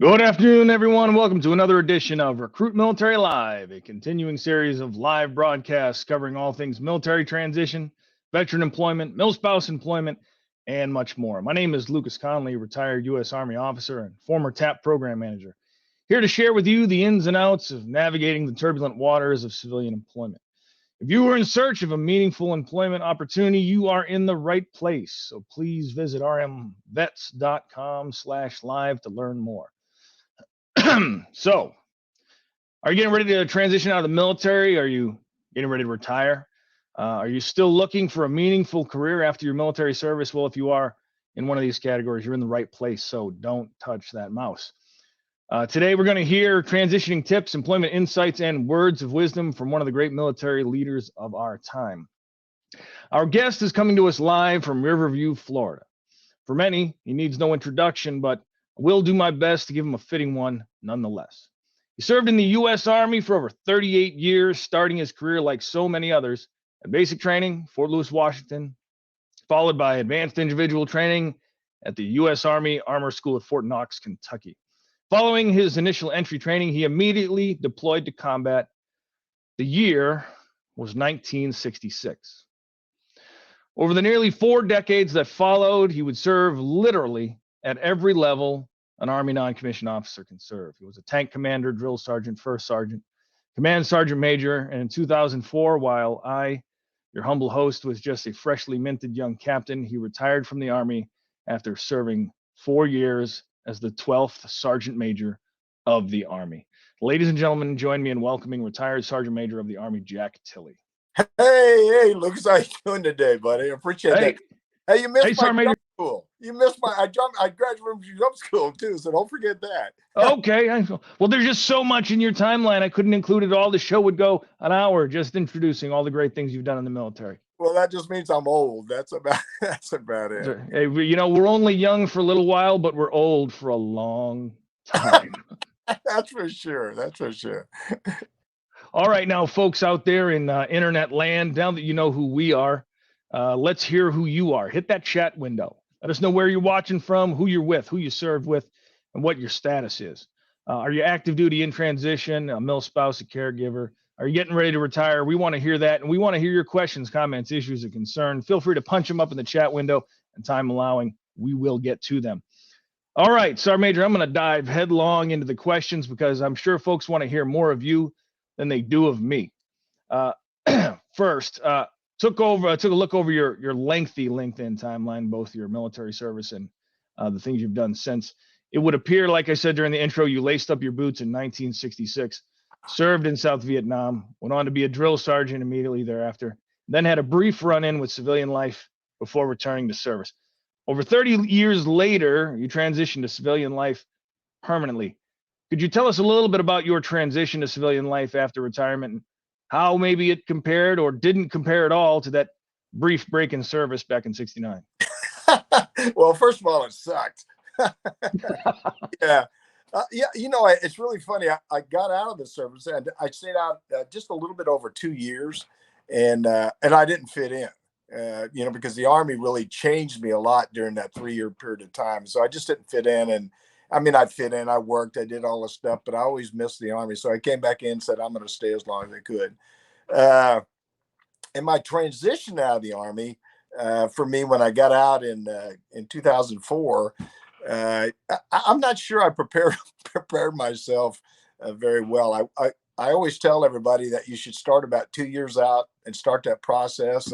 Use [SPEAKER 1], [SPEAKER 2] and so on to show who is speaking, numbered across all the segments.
[SPEAKER 1] Good afternoon, everyone. Welcome to another edition of Recruit Military Live, a continuing series of live broadcasts covering all things military transition, veteran employment, mil-spouse employment, and much more. My name is Lucas Connolly, retired U.S. Army officer and former TAP program manager, here to share with you the ins and outs of navigating the turbulent waters of civilian employment. If you are in search of a meaningful employment opportunity, you are in the right place. So please visit rmvets.com/live to learn more. So, are you getting ready to transition out of the military? Are you getting ready to retire? Are you still looking for a meaningful career after your military service? Well, if you are in one of these categories, you're in the right place. So don't touch that mouse. Today, we're going to hear transitioning tips, employment insights, and words of wisdom from one of the great military leaders of our time. Our guest is coming to us live from Riverview, Florida. For many, he needs no introduction, but I will do my best to give him a fitting one nonetheless. He served in the U.S. Army for over 38 years, starting his career like so many others at basic training, Fort Lewis, Washington, followed by advanced individual training at the U.S. Army Armor School at Fort Knox, Kentucky. Following his initial entry training, he immediately deployed to combat. The year was 1966. Over the nearly 4 decades that followed, he would serve literally at every level an Army non-commissioned officer can serve. He was a tank commander, drill sergeant, first sergeant, command sergeant major, and in 2004, while I, your humble host, was just a freshly minted young captain, he retired from the Army after serving 4 years as the 12th Sergeant Major of the Army. Ladies and gentlemen, join me in welcoming retired Sergeant Major of the Army, Jack Tilley.
[SPEAKER 2] Hey, Lucas, how you doing today, buddy? I appreciate that. Hey, you missed my jump school. You missed I graduated from jump school too, so don't forget that.
[SPEAKER 1] Okay. Well, there's just so much in your timeline. I couldn't include it all. The show would go an hour just introducing all the great things you've done in the military.
[SPEAKER 2] Well, that just means I'm old. That's about it.
[SPEAKER 1] Hey, you know, we're only young for a little while, but we're old for a long time.
[SPEAKER 2] That's for sure. That's for sure.
[SPEAKER 1] All right, now, folks out there in internet land, now that you know who we are, let's hear who you are. Hit that chat window. Let us know where you're watching from, who you're with, who you served with, and what your status is. Are you active duty, in transition, a mil-spouse, a caregiver? Are you getting ready to retire? We want to hear that, and we want to hear your questions, comments, issues, and concerns. Feel free to punch them up in the chat window, and time allowing, we will get to them. All right, Sergeant Major, I'm going to dive headlong into the questions because I'm sure folks want to hear more of you than they do of me. First, took a look over your lengthy LinkedIn timeline, both your military service and the things you've done since. It would appear, like I said during the intro, you laced up your boots in 1966, served in South Vietnam, went on to be a drill sergeant immediately thereafter, then had a brief run-in with civilian life before returning to service. Over 30 years later, you transitioned to civilian life permanently. Could you tell us a little bit about your transition to civilian life after retirement and how maybe it compared or didn't compare at all to that brief break in service back in '69?
[SPEAKER 2] Well, first of all, it sucked. Yeah. You know, it's really funny. I got out of the service and I stayed out just a little bit over 2 years, and I didn't fit in. You know, because the Army really changed me a lot during that 3-year period of time. So I just didn't fit in. And I mean, I fit in, I worked, I did all the stuff, but I always missed the Army. So I came back in and said, I'm going to stay as long as I could. And my transition out of the Army, for me, when I got out in 2004, I'm not sure I prepared myself very well. I always tell everybody that you should start about 2 years out and start that process.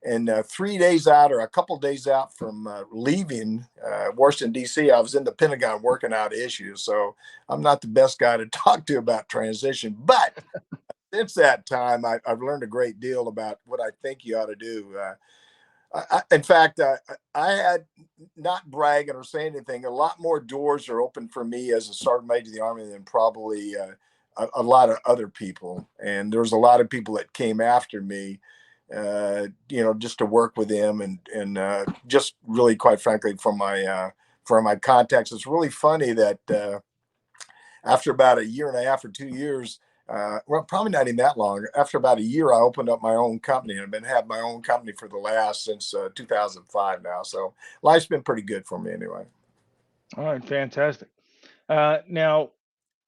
[SPEAKER 2] And 3 days out or a couple of days out from leaving Washington, D.C., I was in the Pentagon working out issues. So I'm not the best guy to talk to about transition. But since that time, I've learned a great deal about what I think you ought to do. In fact, I had, not bragging or saying anything, a lot more doors are open for me as a Sergeant Major of the Army than probably a lot of other people. And there's a lot of people that came after me, you know, just to work with them and just really, quite frankly, for my contacts. It's really funny that after about a year and a half or 2 years, well, probably not even that long. After about a year, I opened up my own company, and I've had my own company for the last since 2005 now. So life's been pretty good for me anyway.
[SPEAKER 1] All right, fantastic. Now,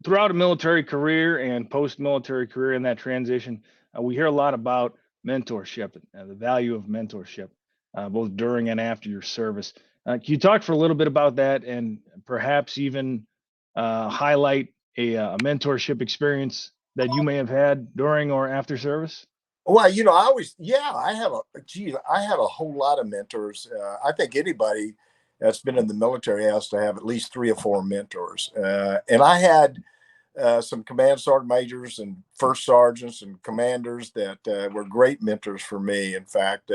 [SPEAKER 1] throughout a military career and post-military career in that transition, we hear a lot about mentorship and the value of mentorship, both during and after your service. Can you talk for a little bit about that and perhaps even highlight a mentorship experience that you may have had during or after service?
[SPEAKER 2] Well, I always, yeah, I have a whole lot of mentors. I think anybody that's been in the military has to have at least 3 or 4 mentors. And I had some command sergeant majors and first sergeants and commanders that were great mentors for me. In fact,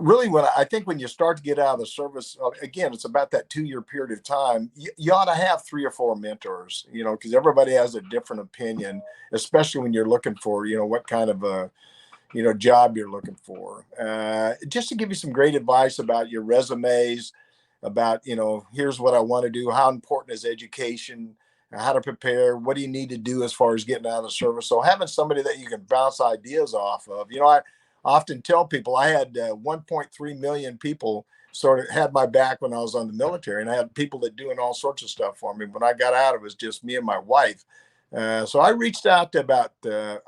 [SPEAKER 2] really, I think when you start to get out of the service, again, it's about that 2-year period of time. You ought to have 3 or 4 mentors, because everybody has a different opinion, especially when you're looking for, what kind of a, job you're looking for. Just to give you some great advice about your resumes, about, here's what I want to do, how important is education, how to prepare, what do you need to do as far as getting out of the service. So having somebody that you can bounce ideas off of, I often tell people I had 1.3 million people sort of had my back when I was on the military, and I had people that doing all sorts of stuff for me. When I got out, it was just me and my wife. So I reached out to about,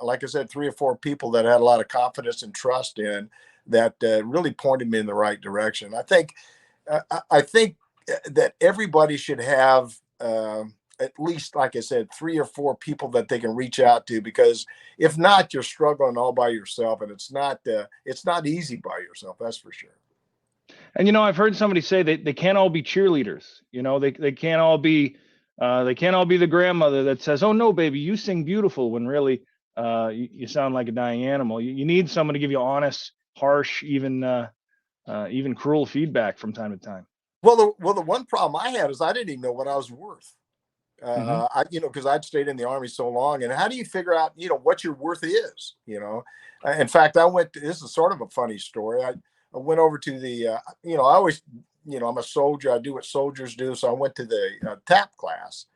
[SPEAKER 2] like I said, 3 or 4 people that I had a lot of confidence and trust in that really pointed me in the right direction. I think that everybody should have at least, like I said, 3 or 4 people that they can reach out to, because if not, you're struggling all by yourself, and it's not easy by yourself. That's for sure.
[SPEAKER 1] And I've heard somebody say they can't all be cheerleaders. They can't all be the grandmother that says, "Oh no, baby, you sing beautiful," when really you sound like a dying animal. You need someone to give you honest, harsh, even cruel feedback from time to time.
[SPEAKER 2] Well, the one problem I had is I didn't even know what I was worth.
[SPEAKER 1] Hmm.
[SPEAKER 2] Because I'd stayed in the Army so long, and how do you figure out, what your worth is? In fact, this is sort of a funny story. I went over to the, I always, I'm a soldier. I do what soldiers do. So I went to the TAP class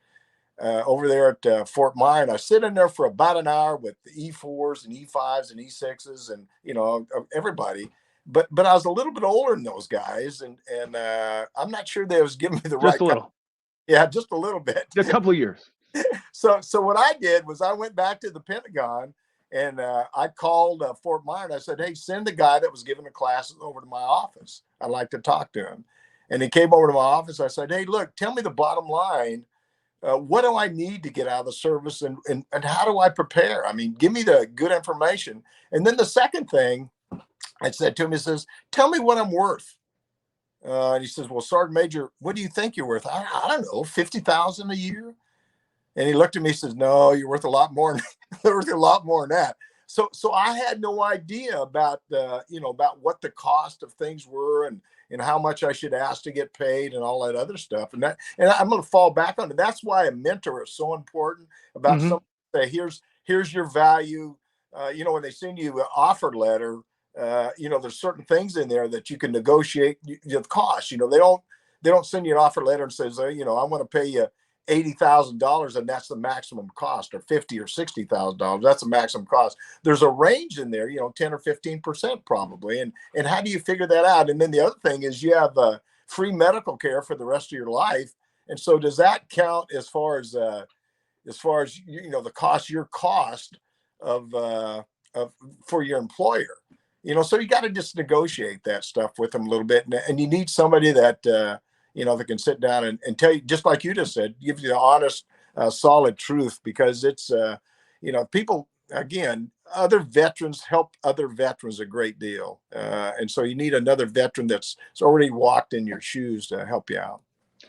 [SPEAKER 2] over there at Fort Myer, and I sit in there for about an hour with the E4s and E5s and E6s, and everybody. But I was a little bit older than those guys, and I'm not sure they was giving me the
[SPEAKER 1] Just
[SPEAKER 2] right
[SPEAKER 1] a
[SPEAKER 2] kind.
[SPEAKER 1] little,
[SPEAKER 2] Yeah, just a little bit.
[SPEAKER 1] a couple of years.
[SPEAKER 2] So what I did was I went back to the Pentagon, and I called Fort Myer, and I said, "Hey, send the guy that was giving the classes over to my office. I'd like to talk to him." And he came over to my office. I said, "Hey, look, tell me the bottom line. What do I need to get out of the service, and how do I prepare? I mean, give me the good information." And then the second thing I said to him, he says, "Tell me what I'm worth." And he says, "Well, Sergeant Major, what do you think you're worth?" I don't know, 50,000 a year. And he looked at me and says, "No, you're worth a lot more. You're worth a lot more than that." So I had no idea about about what the cost of things were, and how much I should ask to get paid and all that other stuff. And I'm going to fall back on it. That's why a mentor is so important. About
[SPEAKER 1] Hmm.
[SPEAKER 2] some say, here's your value. When they send you an offer letter, there's certain things in there that you can negotiate the cost. They don't send you an offer letter and says, I want to pay you $80,000, and that's the maximum cost, or $50,000 or $60,000. That's the maximum cost. There's a range in there, 10 or 15% probably. And how do you figure that out? And then the other thing is you have free medical care for the rest of your life. And so does that count as far as the cost of for your employer? So you got to just negotiate that stuff with them a little bit, and you need somebody that that can sit down and tell you, just like you just said, give you the honest, solid truth, because it's people, again, other veterans help other veterans a great deal, and so you need another veteran that's already walked in your shoes to help you out.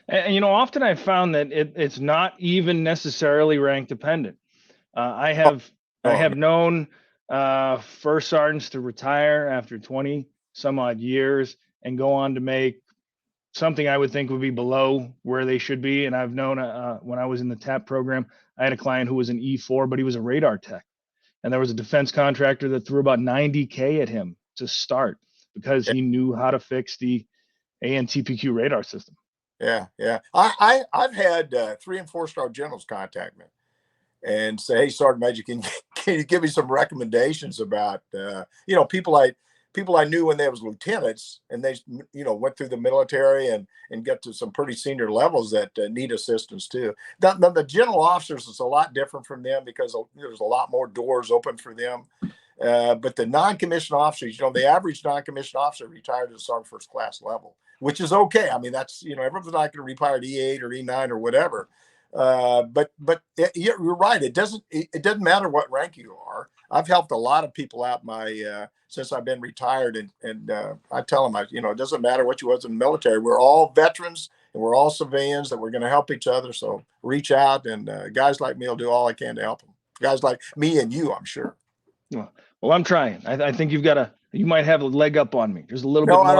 [SPEAKER 1] And often I've found that it's not even necessarily rank dependent. I
[SPEAKER 2] Oh,
[SPEAKER 1] have I
[SPEAKER 2] oh,
[SPEAKER 1] have known first sergeants to retire after 20 some odd years and go on to make something I would think would be below where they should be. And I've known when I was in the TAP program, I had a client who was an E4, but he was a radar tech, and there was a defense contractor that threw about 90K at him to start because
[SPEAKER 2] yeah,
[SPEAKER 1] he knew how to fix the ANTPQ radar system.
[SPEAKER 2] yeah. I've had 3 and 4 star generals contact me and say, "Hey, Sergeant Major, can you give me some recommendations about people people I knew when they was lieutenants, and they, went through the military and get to some pretty senior levels that need assistance too. The general officers is a lot different from them because there's a lot more doors open for them. But the non-commissioned officers, the average non-commissioned officer retired at the sergeant first class level, which is okay. I mean, that's, everyone's not going to retire at E8 or E9 or whatever. But you're right. It doesn't matter what rank you are. I've helped a lot of people out since I've been retired, and I tell them, it doesn't matter what you was in the military. We're all veterans and we're all civilians, that we're going to help each other. So reach out, and guys like me will do all I can to help them. Guys like me and you, I'm sure.
[SPEAKER 1] Well, I'm trying. I think you might have a leg up on me. There's a little bit more.
[SPEAKER 2] I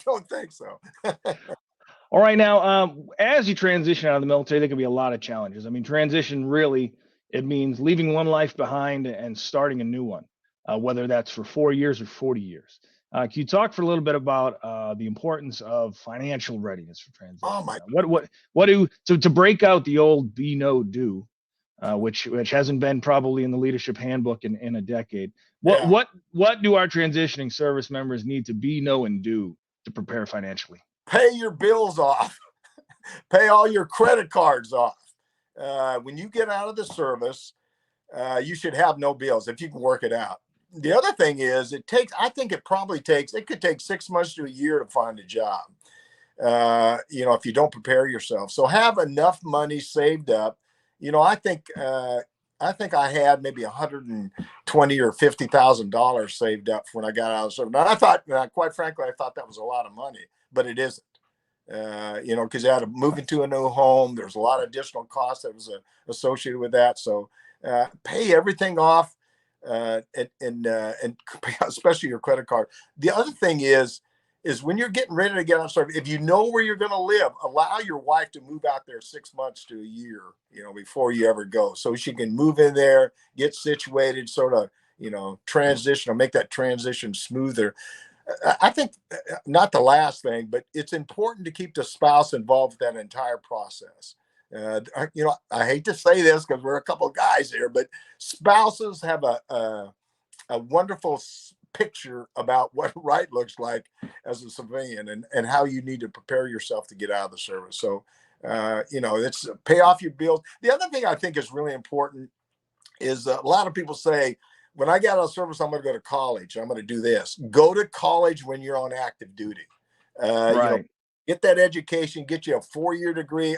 [SPEAKER 2] don't think so.
[SPEAKER 1] All right. Now, as you transition out of the military, there can be a lot of challenges. I mean, transition really, it means leaving one life behind and starting a new one, whether that's for 4 years or 40 years. Can you talk for a little bit about the importance of financial readiness for transition?
[SPEAKER 2] Oh my!
[SPEAKER 1] To break out the old be, know, do, which hasn't been probably in the leadership handbook in a decade. What do our transitioning service members need to be, know, and do to prepare financially?
[SPEAKER 2] Pay your bills off. Pay all your credit cards off. When you get out of the service, you should have no bills if you can work it out. The other thing is, it could take 6 months to a year to find a job. If you don't prepare yourself. So have enough money saved up. I think I had maybe $120,000 or $50,000 saved up when I got out of the service. Now, quite frankly, I thought that was a lot of money, but it isn't. Because I had to move into a new home. There's a lot of additional costs that was associated with that. So pay everything off, and especially your credit card. The other thing is when you're getting ready to get out of service, if you know where you're going to live, allow your wife to move out there 6 months to a year, before you ever go, so she can move in there, get situated, sort of, transition, or make that transition smoother. I think not the last thing, but it's important to keep the spouse involved with that entire process. I hate to say this because we're a couple of guys here, but spouses have a wonderful picture about what right looks like as a civilian, and how you need to prepare yourself to get out of the service. So, it's pay off your bills. The other thing I think is really important is a lot of people say, when I get out of service, I'm going to go to college. I'm going to do this. Go to college when you're on active duty.
[SPEAKER 1] Right.
[SPEAKER 2] Get that education, get you a 4-year degree.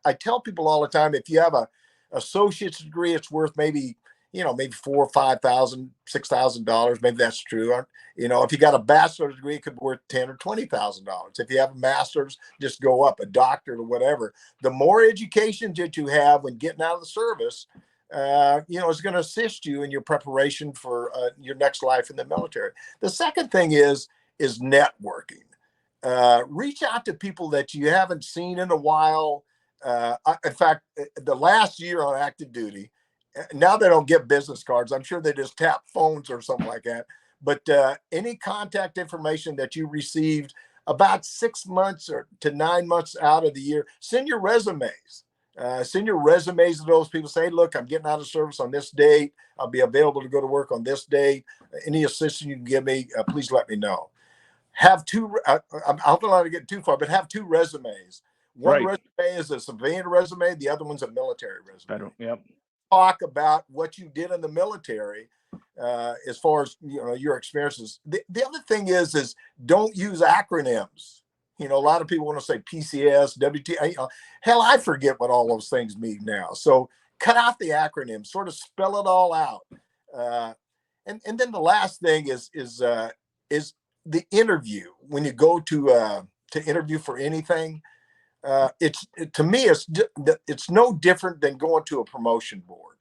[SPEAKER 2] I tell people all the time, if you have a associate's degree, it's worth maybe $4,000 or $5,000, $6,000. Maybe that's true. If you got a bachelor's degree, it could be worth $10,000 or $20,000. If you have a master's, just go up, a doctorate or whatever. The more education that you have when getting out of the service, it's going to assist you in your preparation for your next life in the military. The second thing is networking. Reach out to people that you haven't seen in a while. In fact, the last year on active duty, now they don't get business cards. I'm sure they just tap phones or something like that. But any contact information that you received about 6 months or to 9 months out of the year, send your resumes. Send your resumes to those people. Say, look, I'm getting out of service on this date. I'll be available to go to work on this date. Any assistance you can give me, please let me know. Have two. I'm hoping not to get too far, but have two resumes. One resume is a civilian resume. The other one's a military resume.
[SPEAKER 1] Yep.
[SPEAKER 2] Talk about what you did in the military, as far as your experiences. The other thing is don't use acronyms. A lot of people want to say PCS, WT. Hell, I forget what all those things mean now. So cut out the acronyms, sort of spell it all out. And then the last thing is the interview. When you go to interview for anything, to me it's no different than going to a promotion board.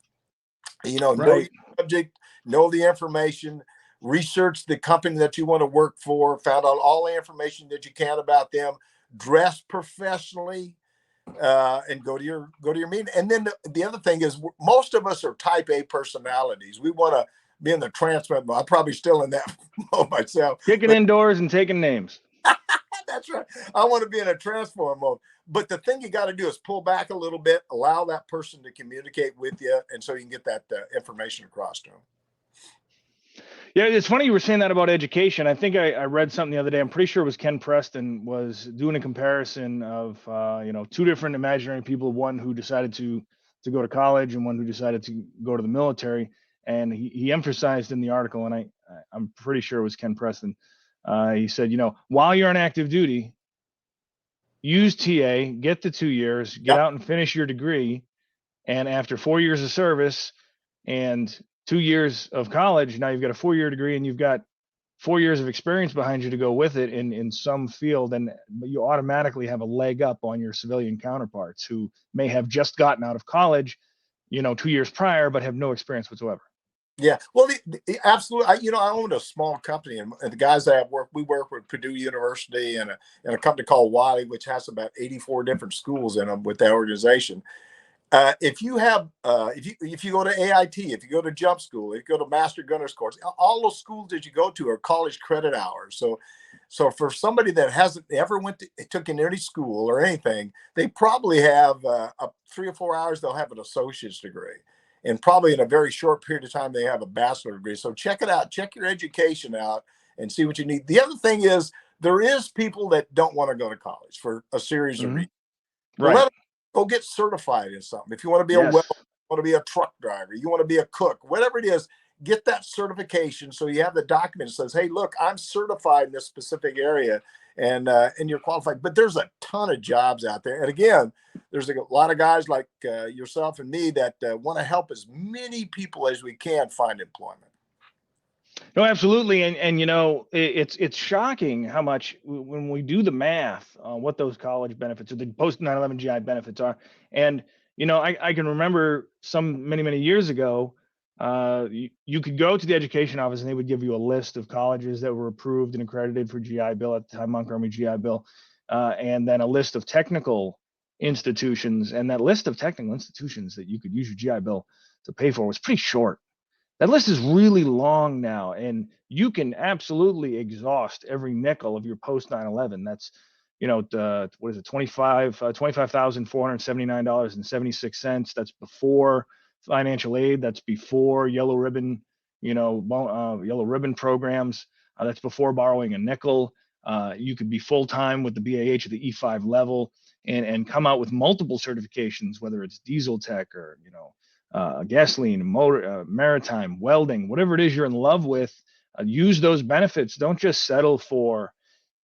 [SPEAKER 2] Know your subject, know the information. Research the company that you want to work for, found out all the information that you can about them, dress professionally, and go to your meeting. And then the other thing is, most of us are type A personalities. We want to be in the transmit mode. I'm probably still in that mode myself.
[SPEAKER 1] Kicking indoors and taking names.
[SPEAKER 2] That's right. I want to be in a transform mode. But the thing you got to do is pull back a little bit, allow that person to communicate with you, and so you can get that information across to them.
[SPEAKER 1] Yeah, it's funny you were saying that about education. I think I read something the other day. I'm pretty sure it was Ken Preston was doing a comparison of two different imaginary people, one who decided to go to college and one who decided to go to the military. And he emphasized in the article, and I'm pretty sure it was Ken Preston. He said, while you're on active duty, use TA, get the 2 years, get
[SPEAKER 2] Yep.
[SPEAKER 1] out and finish your degree, and after 4 years of service and 2 years of college, now you've got a 4-year degree and you've got 4 years of experience behind you to go with it in some field, and you automatically have a leg up on your civilian counterparts who may have just gotten out of college, 2 years prior, but have no experience whatsoever.
[SPEAKER 2] Yeah, well, absolutely. I owned a small company, and the guys that we work with Purdue University and a company called Wiley, which has about 84 different schools in them with that organization. If you go to AIT, if you go to jump school, if you go to master gunner's course, all those schools that you go to are college credit hours. So for somebody that hasn't ever took in any school or anything, they probably have 3 or 4 hours. They'll have an associate's degree, and probably in a very short period of time they have a bachelor degree. So check it out, check your education out, and see what you need. The other thing is there is people that don't want to go to college for a series of reasons.
[SPEAKER 1] Right.
[SPEAKER 2] Let them go get certified in something. If you want to be a welder, you want to be a truck driver, you want to be a cook, whatever it is, get that certification so you have the document that says, hey, look, I'm certified in this specific area, and you're qualified. But there's a ton of jobs out there. And again, there's a lot of guys like yourself and me that want to help as many people as we can find employment.
[SPEAKER 1] No, absolutely, and it's shocking how much when we do the math on what those college benefits or the post 9/11 GI benefits are, and I can remember many years ago, you could go to the education office and they would give you a list of colleges that were approved and accredited for GI Bill at the time, Montgomery GI Bill, and then a list of technical institutions, and that list of technical institutions that you could use your GI Bill to pay for was pretty short. That list is really long now, and you can absolutely exhaust every nickel of your post 9/11. That's, what is it, $25,479.76. That's before financial aid. That's before yellow ribbon, yellow ribbon programs. That's before borrowing a nickel. You could be full time with the BAH at the E5 level, and come out with multiple certifications, whether it's diesel tech or gasoline, motor, maritime, welding, whatever it is you're in love with. Use those benefits. Don't just settle for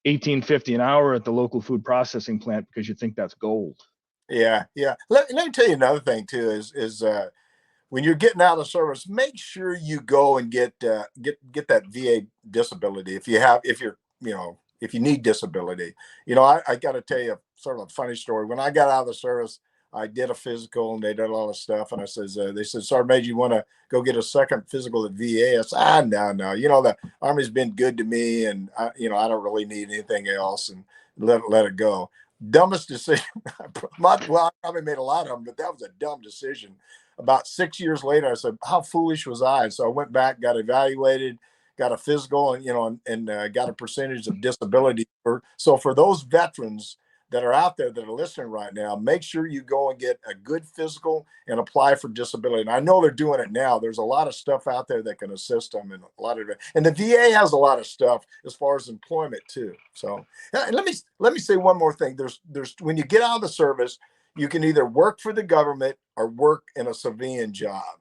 [SPEAKER 1] $18.50 an hour at the local food processing plant because you think that's gold.
[SPEAKER 2] Yeah. Let me tell you another thing too. Is when you're getting out of service, make sure you go and get that VA disability if you need disability. I got to tell you sort of a funny story. When I got out of the service, I did a physical and they did a lot of stuff. And they said, Sergeant Major, you want to go get a second physical at VA? I said, no. The Army's been good to me, and I don't really need anything else, and let it go. Dumbest decision. I probably made a lot of them, but that was a dumb decision. About 6 years later, I said, how foolish was I? So I went back, got evaluated, got a physical, and got a percentage of disability. So for those veterans that are out there that are listening right now, make sure you go and get a good physical and apply for disability. And I know they're doing it now. There's a lot of stuff out there that can assist them in a lot of it. And the VA has a lot of stuff as far as employment too. So let me say one more thing. There's when you get out of the service, you can either work for the government or work in a civilian job.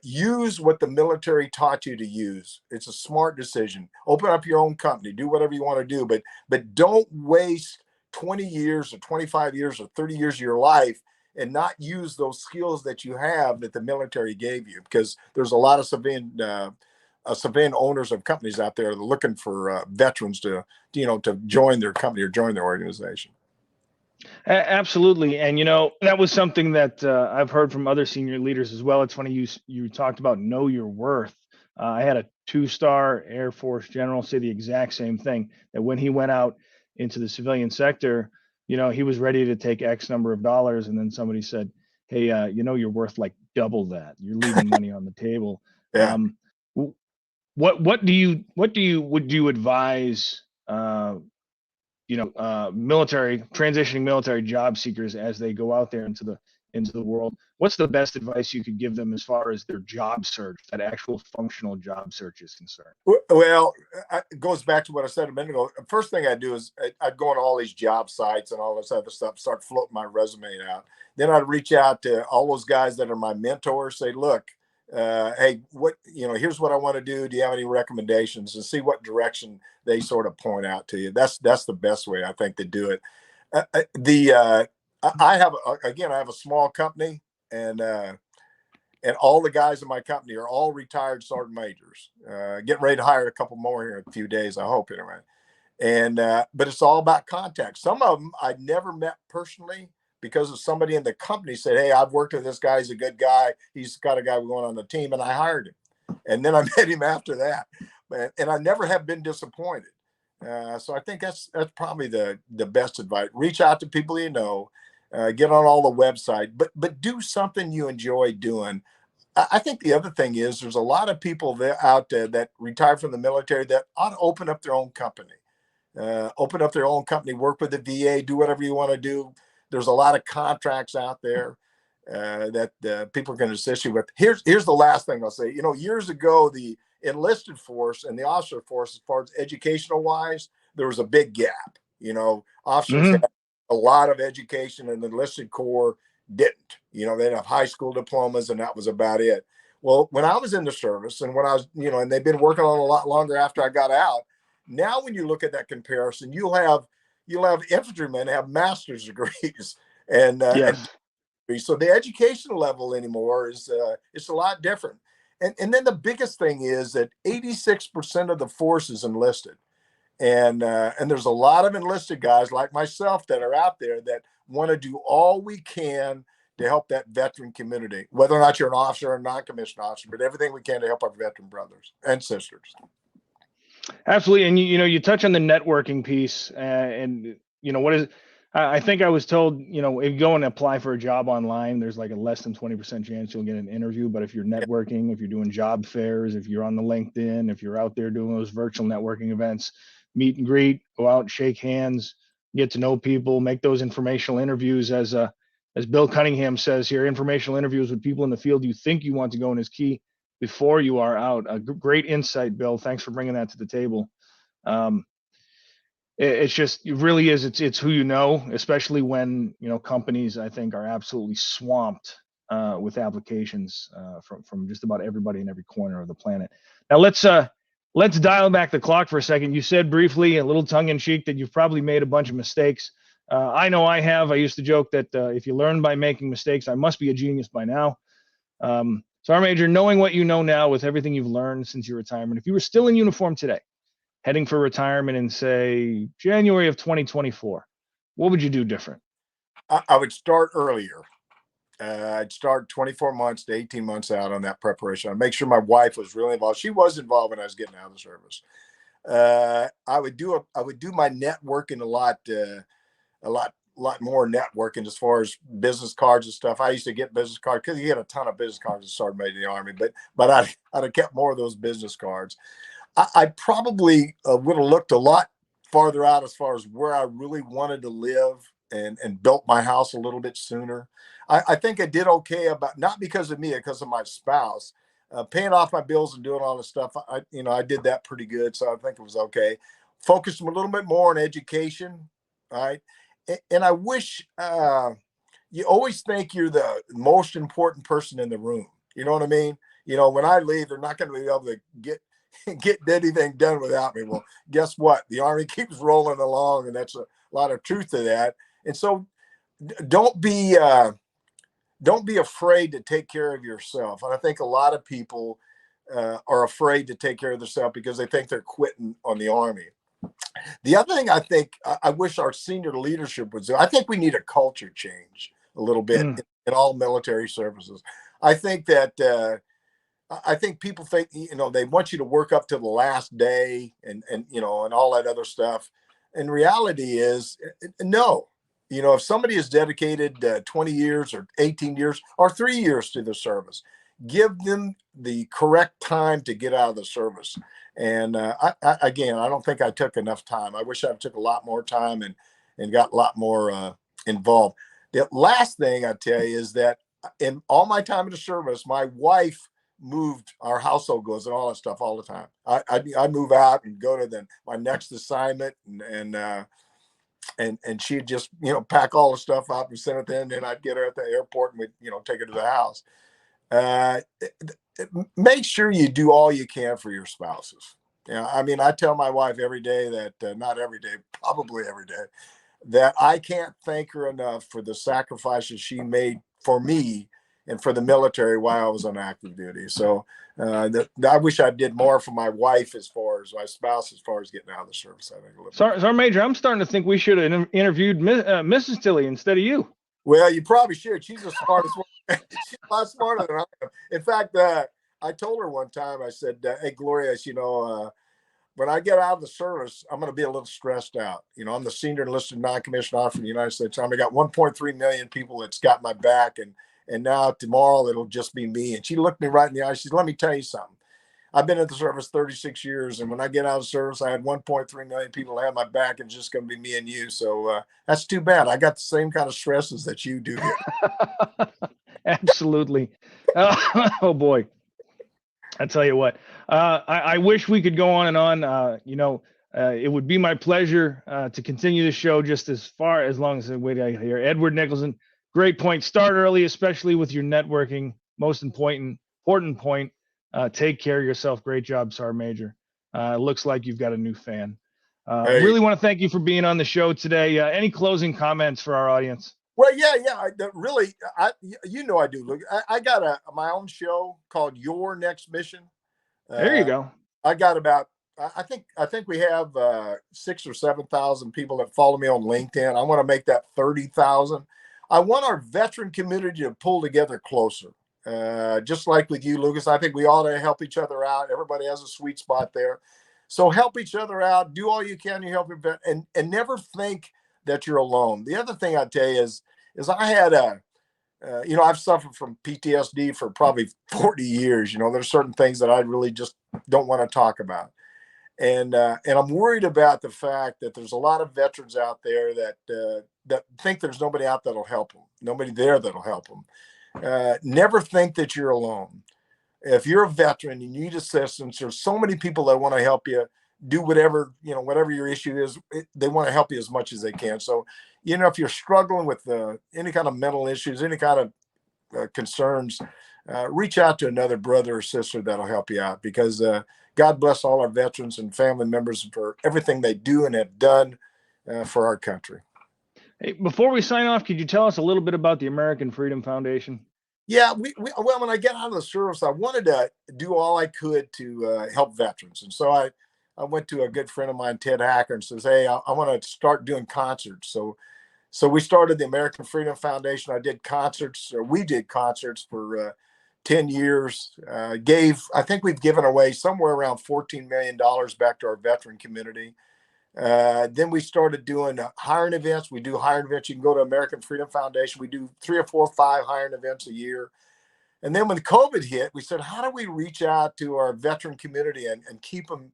[SPEAKER 2] Use what the military taught you to use. It's a smart decision. Open up your own company, do whatever you want to do, but don't waste 20 years or 25 years or 30 years of your life and not use those skills that you have that the military gave you, because there's a lot of civilian owners of companies out there looking for veterans to join their company or join their organization.
[SPEAKER 1] Absolutely. And, that was something that I've heard from other senior leaders as well. It's funny you talked about know your worth. I had a 2-star Air Force general say the exact same thing, that when he went out into the civilian sector, he was ready to take X number of dollars. And then somebody said, hey, you're worth like double that. You're leaving money on the table.
[SPEAKER 2] Yeah.
[SPEAKER 1] Would you advise transitioning military job seekers as they go out there into the world, what's the best advice you could give them as far as their job search, that actual functional job search is concerned?
[SPEAKER 2] Well, it goes back to what I said a minute ago. The first thing I do is I'd go on all these job sites and all this other stuff, start floating my resume out. Then I'd reach out to all those guys that are my mentors, say, look, hey, here's what I want to do. Do you have any recommendations? And see what direction they sort of point out to you. That's the best way, I think, to do it. I have a small company, and all the guys in my company are all retired sergeant majors. Getting ready to hire a couple more here in a few days, I hope, anyway. And but it's all about contact. Some of them I'd never met personally because of somebody in the company said, hey, I've worked with this guy. He's a good guy. He's got a guy going on the team, and I hired him. And then I met him after that. And I never have been disappointed. So I think that's probably the best advice. Reach out to people you know, get on all the website, but do something you enjoy doing. I think the other thing is there's a lot of people out there that retired from the military that ought to open up their own company. Work with the VA, do whatever you want to do. There's a lot of contracts out there that people can assist you with. Here's the last thing I'll say. Years ago, the enlisted force and the officer force, as far as educational wise, there was a big gap. Officers had a lot of education, and the enlisted corps didn't. They'd have high school diplomas, and that was about it. Well, when I was in the service, and when I was, and they've been working on a lot longer after I got out. Now, when you look at that comparison, you'll have infantrymen have master's degrees, and so the education level anymore is it's a lot different. And then the biggest thing is that 86% of the force is enlisted, and there's a lot of enlisted guys like myself that are out there that want to do all we can to help that veteran community, whether or not you're an officer or a non-commissioned officer, but everything we can to help our veteran brothers and sisters.
[SPEAKER 1] Absolutely. And you touch on the networking piece, and I think I was told, if you go and apply for a job online, there's like a less than 20% chance you'll get an interview. But if you're networking, if you're doing job fairs, if you're on the LinkedIn, if you're out there doing those virtual networking events, meet and greet, go out, shake hands, get to know people, make those informational interviews, as Bill Cunningham says here, informational interviews with people in the field you think you want to go in is key before you are out. A great insight, Bill. Thanks for bringing that to the table. It really is. It's who you know, especially when companies, I think, are absolutely swamped with applications from just about everybody in every corner of the planet. Now let's dial back the clock for a second. You said briefly, a little tongue in cheek, that you've probably made a bunch of mistakes. I know I have. I used to joke that if you learn by making mistakes, I must be a genius by now. Sergeant Major, knowing what you know now with everything you've learned since your retirement, if you were still in uniform today, heading for retirement in, say, January of 2024, what would you do different?
[SPEAKER 2] I would start earlier. I'd start 24 months to 18 months out on that preparation. I'd make sure my wife was really involved. She was involved when I was getting out of the service. I would do my networking a lot more networking as far as business cards and stuff. I used to get business cards because you get a ton of business cards that started made in the Army, but I'd have kept more of those business cards. I probably would have looked a lot farther out as far as where I really wanted to live and built my house a little bit sooner. I think I did okay about, not because of me, because of my spouse, paying off my bills and doing all this stuff. I did that pretty good. So I think it was okay. Focused a little bit more on education. Right. And I wish you always think you're the most important person in the room. You know what I mean? When I leave, they're not going to be able to get anything done without me. Well, guess what? The Army keeps rolling along, and that's a lot of truth to that. And so don't be afraid to take care of yourself. And I think a lot of people are afraid to take care of themselves because they think they're quitting on the Army. The other thing I think I wish our senior leadership would do, I think we need a culture change a little bit in all military services. I think that people think, they want you to work up to the last day and all that other stuff. And reality is, no. If somebody is dedicated 20 years or 18 years or 3 years to the service, give them the correct time to get out of the service. And again, I don't think I took enough time. I wish I took a lot more time and got a lot more involved. The last thing I tell you is that in all my time in the service, my wife moved our household goods and all that stuff all the time. I'd move out and go to my next assignment and she'd just, pack all the stuff up and send it in, and I'd get her at the airport and we'd, take her to the house. Make sure you do all you can for your spouses. I mean, I tell my wife every day that, not every day, probably every day, that I can't thank her enough for the sacrifices she made for me and for the military while I was on active duty. So I wish I did more for my wife as far as my spouse, as far as getting out of the service. I think
[SPEAKER 1] Sorry, Major, I'm starting to think we should have interviewed Mrs. Tilley instead of you.
[SPEAKER 2] Well, you probably should. She's the smartest one. She's a lot smarter than I am. In fact, I told her one time, I said, hey, Gloria, when I get out of the service, I'm going to be a little stressed out. I'm the senior enlisted non-commissioned officer in the United States Army. I got 1.3 million people that's got my back. And now tomorrow it'll just be me. And she looked me right in the eye. She said, let me tell you something. I've been in the service 36 years. And when I get out of the service, I had 1.3 million people that have my back, and it's just going to be me and you. So that's too bad. I got the same kind of stresses that you do here.
[SPEAKER 1] Absolutely. Oh, boy. I tell you what, I wish we could go on and on. It would be my pleasure to continue the show just as long as I wait out here. Edward Nicholson, great point. Start early, especially with your networking. Most important point. Take care of yourself. Great job, Sergeant Major. Looks like you've got a new fan.
[SPEAKER 2] Hey.
[SPEAKER 1] Really want to thank you for being on the show today. Any closing comments for our audience?
[SPEAKER 2] Well, yeah. I do. Look, I got my own show called Your Next Mission.
[SPEAKER 1] There you go.
[SPEAKER 2] I got about, I think we have 6,000 or 7,000 people that follow me on LinkedIn. I want to make that 30,000. I want our veteran community to pull together closer. Just like with you, Lucas, I think we ought to help each other out. Everybody has a sweet spot there. So help each other out. Do all you can to help your vet, and never think that you're alone. The other thing I tell you is I had I've suffered from PTSD for probably 40 years. There's certain things that I really just don't want to talk about. And I'm worried about the fact that there's a lot of veterans out there that think there's nobody out that'll help them. Nobody there that'll help them. Never think that you're alone. If you're a veteran and you need assistance, there's so many people that want to help you do whatever your issue is. They want to help you as much as they can. So, if you're struggling with any kind of mental issues, any kind of concerns, reach out to another brother or sister that'll help you out, because God bless all our veterans and family members for everything they do and have done for our country.
[SPEAKER 1] Hey, before we sign off, could you tell us a little bit about the American Freedom Foundation?
[SPEAKER 2] Yeah, well, when I get out of the service, I wanted to do all I could to help veterans. And so I went to a good friend of mine, Ted Hacker, and says, hey, I want to start doing concerts. So we started the American Freedom Foundation. We did concerts for 10 years. I think we've given away somewhere around $14 million back to our veteran community. Then we started doing hiring events. We do hiring events. You can go to American Freedom Foundation. We do 3 or 4 or 5 hiring events a year. And then when COVID hit, we said, how do we reach out to our veteran community and keep them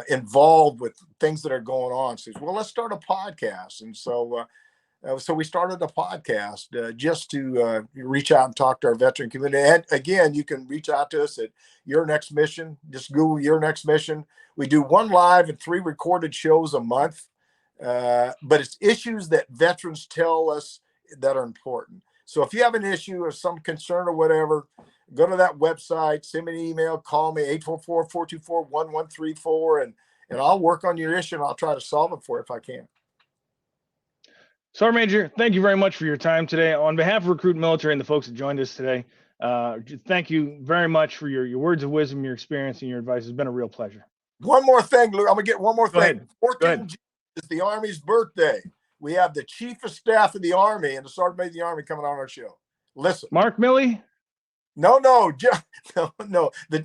[SPEAKER 2] involved with things that are going on? So, well, let's start a podcast. And so we started a podcast just to reach out and talk to our veteran community. And again, you can reach out to us at Your Next Mission. Just Google Your Next Mission. We do 1 live and 3 recorded shows a month. But it's issues that veterans tell us that are important. So if you have an issue or some concern or whatever, go to that website, send me an email, call me 844-424-1134, and I'll work on your issue and I'll try to solve it for you if I can.
[SPEAKER 1] Sergeant Major, thank you very much for your time today. On behalf of RecruitMilitary and the folks that joined us today, thank you very much for your words of wisdom, your experience, and your advice. It's been a real pleasure.
[SPEAKER 2] One more thing, Luke. I'm going to get one more thing.
[SPEAKER 1] Ahead.
[SPEAKER 2] 14th June is the Army's birthday. We have the Chief of Staff of the Army and the Sergeant Major of the Army coming on our show. Listen.
[SPEAKER 1] Mark Milley?
[SPEAKER 2] No.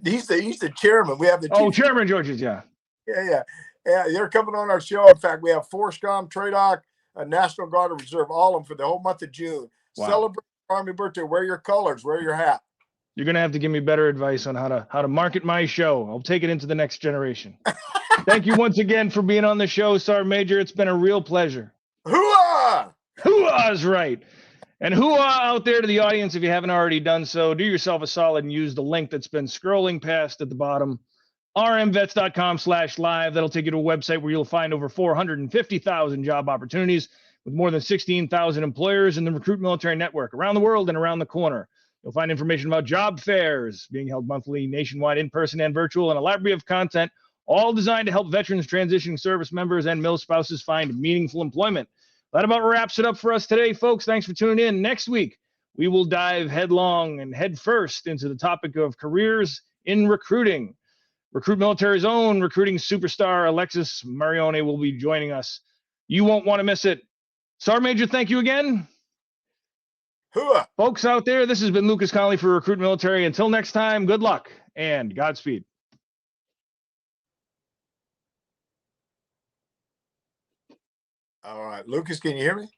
[SPEAKER 2] He's the chairman. We have the Chief.
[SPEAKER 1] Chairman Georges, yeah.
[SPEAKER 2] Yeah. They're coming on our show. In fact, we have 4-SCOM, TRADOC, National Guard and Reserve, all of them for the whole month of June. Wow. Celebrate Army birthday. Wear your colors. Wear your hat.
[SPEAKER 1] You're going to have to give me better advice on how to market my show. I'll take it into the next generation. Thank you once again for being on the show, Sergeant Major. It's been a real pleasure.
[SPEAKER 2] Hooah!
[SPEAKER 1] Hooah's right. And hooah out there to the audience, if you haven't already done so, do yourself a solid and use the link that's been scrolling past at the bottom, rmvets.com/live. That'll take you to a website where you'll find over 450,000 job opportunities with more than 16,000 employers in the Recruit Military Network around the world and around the corner. You'll find information about job fairs being held monthly, nationwide, in person, and virtual, and a library of content, all designed to help veterans, transitioning service members, and mil spouses find meaningful employment. That about wraps it up for us today, folks. Thanks for tuning in. Next week, we will dive headlong and head first into the topic of careers in recruiting. Recruit Military's own recruiting superstar, Alexis Marione, will be joining us. You won't want to miss it. Sergeant Major, thank you again.
[SPEAKER 2] Hooah!
[SPEAKER 1] Folks out there, this has been Lucas Connolly for Recruit Military. Until next time, good luck and Godspeed.
[SPEAKER 2] All right, Lucas, can you hear me?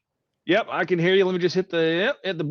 [SPEAKER 1] Yep, I can hear you. Let me just hit the button.